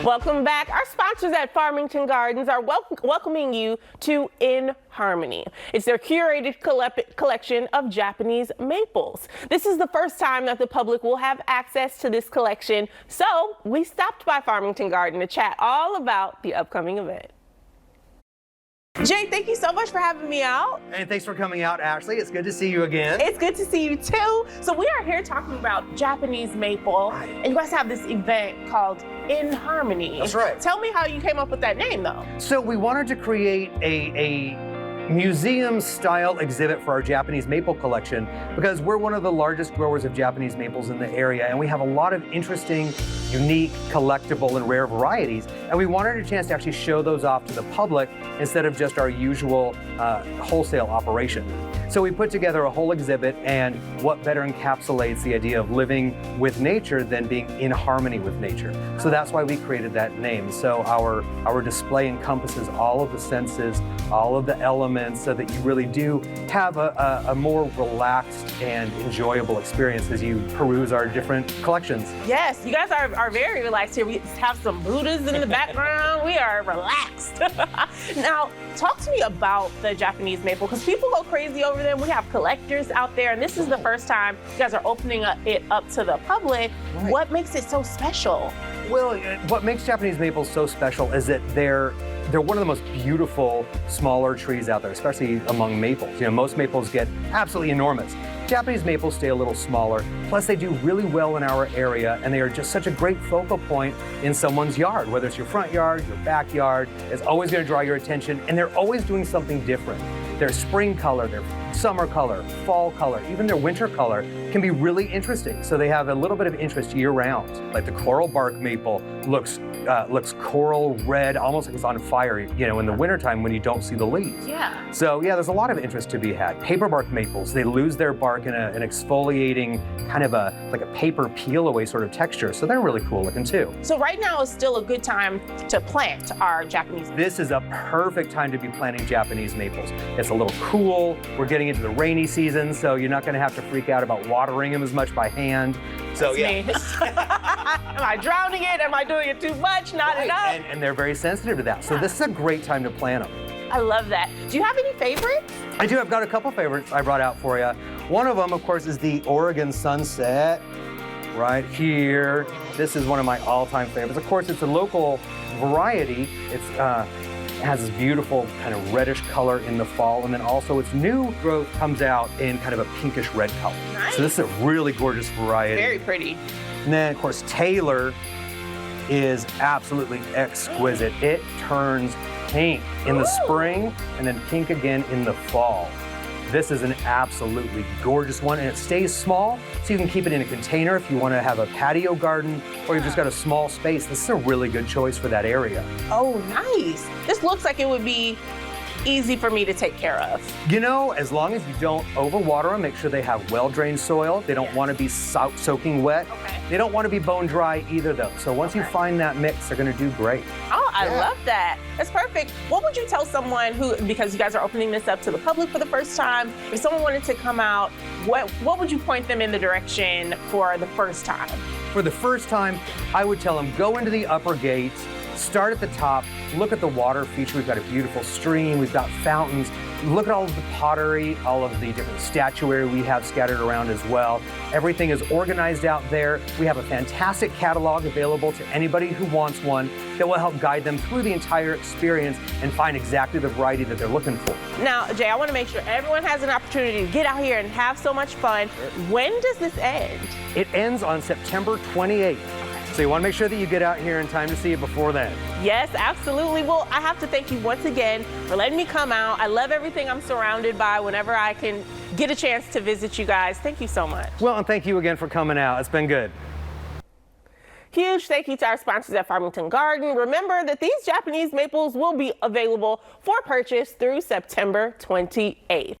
Welcome back. Our sponsors at Farmington Gardens are welcoming you to In Harmony. It's their curated collection of Japanese maples. This is the first time that the public will have access to this collection, so we stopped by Farmington Garden to chat all about the upcoming event. Jay, thank you so much for having me out. And thanks for coming out, Ashley. It's good to see you again. It's good to see you too. So we are here talking about Japanese maple, and you guys have this event called In Harmony. That's right. Tell me how you came up with that name, though. So we wanted to create a museum-style exhibit for our Japanese maple collection because we're one of the largest growers of Japanese maples in the area, and we have a lot of interesting, unique, collectible, and rare varieties. And we wanted a chance to actually show those off to the public instead of just our usual wholesale operation. So we put together a whole exhibit, and what better encapsulates the idea of living with nature than being in harmony with nature. So that's why we created that name. So our display encompasses all of the senses, all of the elements, so that you really do have a more relaxed and enjoyable experience as you peruse our different collections. Yes, you guys are very relaxed here. We have some Buddhas in the background. We are relaxed. Now, talk to me about the Japanese maple, because people go crazy over them. We have collectors out there, and this is the first time you guys are opening it up to the public. Right. What makes it so special? Well, what makes Japanese maples so special is that they're one of the most beautiful smaller trees out there, especially among maples. You know, most maples get absolutely enormous. Japanese maples stay a little smaller, plus they do really well in our area, and they are just such a great focal point in someone's yard, whether it's your front yard, your backyard. It's always going to draw your attention, and they're always doing something different. Their spring color, their summer color, fall color, even their winter color can be really interesting. So they have a little bit of interest year-round. Like the coral bark maple looks coral red, almost like it's on fire, you know, in the wintertime when you don't see the leaves. Yeah. So yeah, there's a lot of interest to be had. Paper bark maples, they lose their bark in an exfoliating kind of like a paper peel away sort of texture. So they're really cool looking too. So right now is still a good time to plant our Japanese maples. This is a perfect time to be planting Japanese maples. It's a little cool. We're getting into the rainy season, so you're not going to have to freak out about watering them as much by hand. So that's yeah. Am I drowning it? Am I doing it too much? Not enough? And they're very sensitive to that. So this is a great time to plant them. I love that. Do you have any favorites? I do. I've got a couple favorites I brought out for you. One of them, of course, is the Oregon Sunset right here. This is one of my all-time favorites. Of course, it's a local variety. It has this beautiful kind of reddish color in the fall, and then also its new growth comes out in kind of a pinkish red color. Nice. So this is a really gorgeous variety. Very pretty. And then, of course, Taylor is absolutely exquisite. It turns pink in the spring and then pink again in the fall. This is an absolutely gorgeous one, and it stays small, so you can keep it in a container if you want to have a patio garden or you've just got a small space. This is a really good choice for that area. Oh, nice. This looks like it would be easy for me to take care of. You know, as long as you don't overwater them, make sure they have well-drained soil. They don't want to be soaking wet. Okay. They don't want to be bone dry either, though. So once you find that mix, they're going to do great. Oh, I love that. That's perfect. What would you tell someone who, because you guys are opening this up to the public for the first time, if someone wanted to come out, what would you point them in the direction for the first time? For the first time, I would tell them, go into the upper gate, start at the top, look at the water feature. We've got a beautiful stream, we've got fountains. Look at all of the pottery, all of the different statuary we have scattered around as well. Everything is organized out there. We have a fantastic catalog available to anybody who wants one that will help guide them through the entire experience and find exactly the variety that they're looking for. Now, Jay, I want to make sure everyone has an opportunity to get out here and have so much fun. When does this end? It ends on September 28th. So you want to make sure that you get out here in time to see it before then. Yes, absolutely. Well, I have to thank you once again for letting me come out. I love everything I'm surrounded by whenever I can get a chance to visit you guys. Thank you so much. Well, and thank you again for coming out. It's been good. Huge thank you to our sponsors at Farmington Garden. Remember that these Japanese maples will be available for purchase through September 28th.